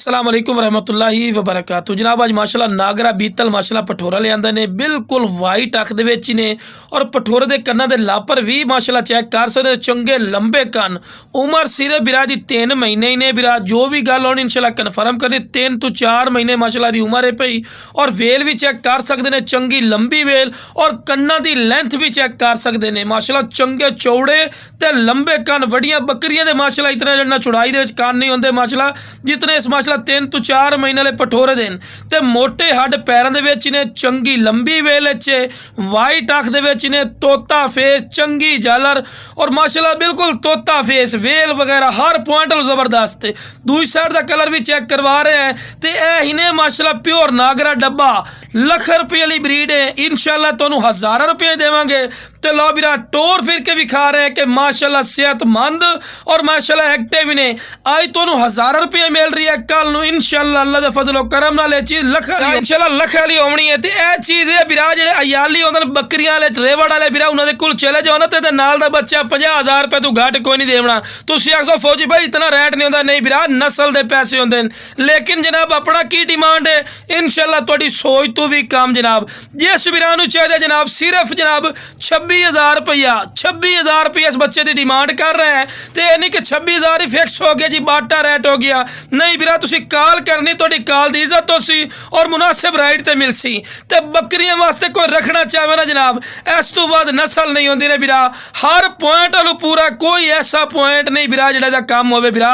अस्सलाम वालेकुम रहमतुल्लाहि वबरकातुहू जनाब अज माशाल्लाह नागरा बीतल माशाल्लाह पठोरा लिआंदे ने बिल्कुल वाइट अख दे विच ने और पठोरे दे कन्नां दे लापर भी माशाल्लाह चेक कर सकदे चंगे लंबे कन उमर सिरे बिरा दी 3 महीने ही ने बिरा जो भी गल होनी इंशाल्लाह कन्फर्म करनी 3 तो 4 महीने माशाल्लाह दी उम्र है पई और वेल भी चेक कर सकदे ने चंगी लंबी वेल और कन्नां दी लेंथ भी चेक कर सकदे ने माशाल्लाह चंगे चौड़े ते लंबे कन वड्डियां बकरियां दे माशाल्लाह इतना जन्ना चौड़ाई दे विच कन नहीं होंदे माशाल्लाह जितने इस माशाल्लाह 3 तो 4 महीने वाले पठोरे देन ते मोटे हड्ड पैरों दे विच ने चंगी लंबी वेल चे वाइट अख दे विच ने तोता फेस चंगी झालर और माशाल्लाह बिल्कुल तोता फेस वेल वगैरह हर पॉइंट जबरदस्त दूसरी साइड का कलर भी चेक करवा रहे हैं ते ही ने माशाल्लाह प्योर नागरा डब्बा लख रुपये वाली ब्रीड है इंशाल्लाह तुहानू हज़ारों रुपये देवांगे ते लो बिरा टोर फिर के विखा रहे हैं कि माशाल्लाह सेहतमंद और माशाल्लाह एक्टिव ने आज तुहानू हज़ारों रुपये मिल रही है कल नू इंशाल्लाह अल्लाह दे फजलो करम नाल ये चीज़ लख इंशाल्लाह लख वाली आनी है ते यह चीज़ है बिरा जेडे अयाली होंदे बकरियां वाले रेवड़ वाले बिरा उन्होंने कोल चले जाओ ना ते नाल दा बच्चा 50,000 रुपये तू घट कोई नहीं देना तुसीं आखो फौजी भाई इतना रेट नहीं होंदा नहीं बिरा नस्ल दे पैसे होंदे लेकिन जनाब अपना की डिमांड है इंशाल्लाह तुहाडी सोच तो भी कम जनाब जिस बिरा नू चाहिए जनाब सिर्फ जनाब 26,000 रुपया 26,000 रुपया इस बच्चे की डिमांड कर रहे हैं तो यह नहीं कि 26,000 ही फिक्स हो गया जी बाटा रेट हो गया नहीं बिरा तुसी कॉल करनी थोड़ी कॉल की इज्जत हो सी और मुनासिब राइट ते मिल सी ते बकरियां वास्ते कोई रखना चाहे ना जनाब इस तो बाद नस्ल नहीं होती ने बिरा हर पॉइंट वालों पूरा कोई ऐसा पॉइंट नहीं बिरा जिहड़ा कम होवे बिरा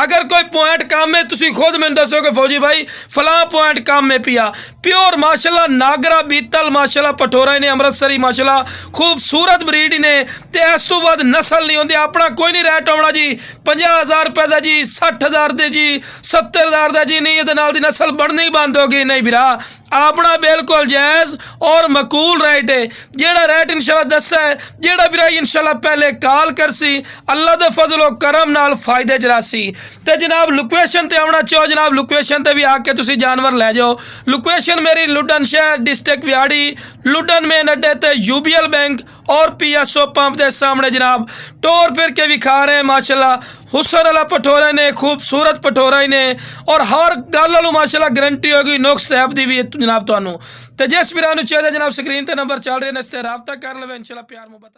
अगर कोई पॉइंट कम है तुसी खुद मैंने दसो कि फौजी भाई फलां पॉइंट कम है पिया प्योर माशाल्लाह नागरा बीतल माशाल्लाह पठोरा ने अमृतसरी माशाल्लाह खूबसूरत ब्रीड ने ते इस तो बाद नस्ल नहीं होंदी अपना कोई नहीं रेट होना जी 50,000 रुपये का जी 60,000 दे जी 70,000 का जी नहीं ये नाल दी नस्ल बढ़नी बंद हो गई नहीं बिरा अपना बिल्कुल जायज़ और मकूल रेट है जेड़ा रेट इंशाल्लाह दसा है जेड़ा बिरा इंशाल्लाह पहले कॉल कर सी अल्लाह दे फजलो करम नाल फायदे च रासी ते जनाब लोकेशन ते आना चाहो जनाब लोकेशन ते भी आके तुसी जानवर ले जाओ लोकेशन मेरी लुडन शहर डिस्ट्रिक्ट व्याड़ी लुडन मेन अड्डे ते यूबीएल बैंक और PSO पंप के सामने जनाब टोर फिर के विखा रहे हैं माशाल्लाह हुसन वाला पठोरा ने खूबसूरत पठोरा ही ने और हर गल वालों माशाल्लाह गारंटी होगी नुक्स साहब की भी जनाब तुहानू ते जिस वीरां नू चाहिए जनाब स्क्रीन ते नंबर चल रहे हैं इस ते राबता कर लवे इंशाल्लाह प्यार मुहब्बत